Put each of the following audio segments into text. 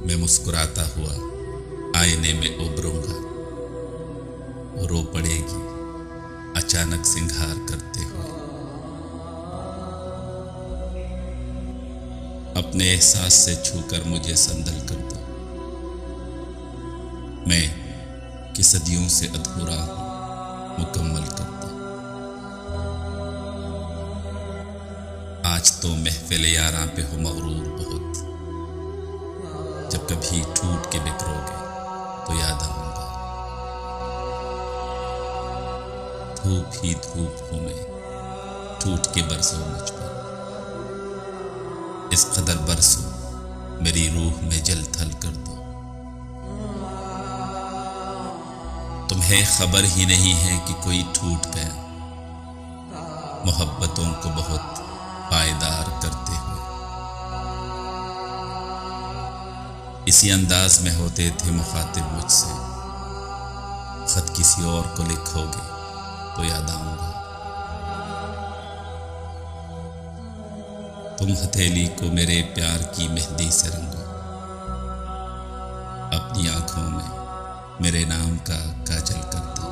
मैं मुस्कुराता हुआ आईने में उभरूंगा, वो रो पड़ेगी अचानक सिंगार करते हुए। अपने एहसास से छूकर मुझे संदल कर दो, मैं कि सदियों से अधूरा हूं मुकम्मल कर दो। आज तो महफिल यारां पे हो मगरूर बहुत, जब कभी टूट के बिखरोगे तो याद आऊंगा। धूप ही धूप हूं मैं, टूट के बरसो मुझ पर, इस कदर बरसो मेरी रूह में जल थल कर दो। तुम्हें खबर ही नहीं है कि कोई टूट गया मोहब्बतों को बहुत पायदार करते हुए। इसी अंदाज में होते थे मुखातिब मुझसे, खत किसी और को लिखोगे तो याद आऊंगा। तुम हथेली को मेरे प्यार की मेहंदी से रंगो, अपनी आंखों में मेरे नाम का काजल कर दो।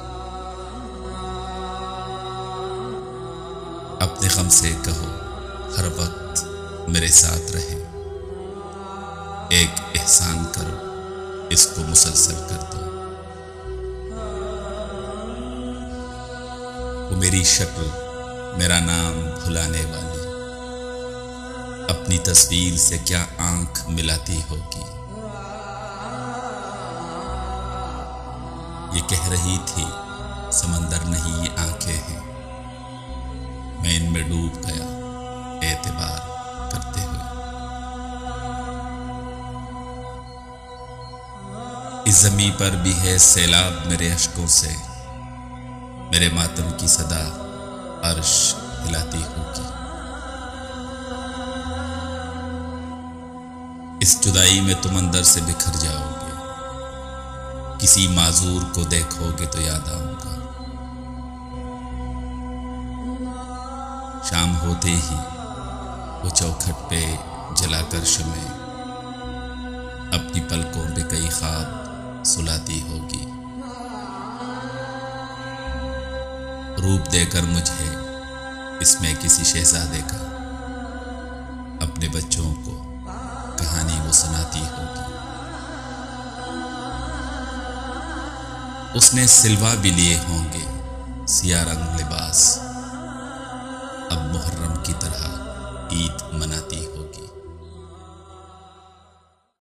अपने गम से कहो हर वक्त मेरे साथ रहे, एक एहसान करो इसको मुसलसल कर दो। वो मेरी शक्ल मेरा नाम भुलाने वाली अपनी तस्वीर से क्या आंख मिलाती होगी। ये कह रही थी समंदर नहीं ये आंखें हैं, मैं इनमें डूब गया एतबार करते हुए। इस ज़मीं पर भी है सैलाब मेरे अश्कों से, मेरे मातम की सदा अर्श हिलाती होगी। इस जुदाई में तुम अंदर से बिखर जाओगे, किसी माजूर को देखोगे तो याद आऊंगा। शाम होते ही वो चौखट पे जलाकर शमे अपनी पलकों पे कई ख्वाब सुलाती होगी। रूप देकर मुझे इसमें किसी शहजादे का अपने बच्चों को कहानी वो सुनाती होगी। उसने सिलवा भी लिए होंगे सिया रंग लिबास, अब मुहर्रम की तरह ईद मनाती होगी।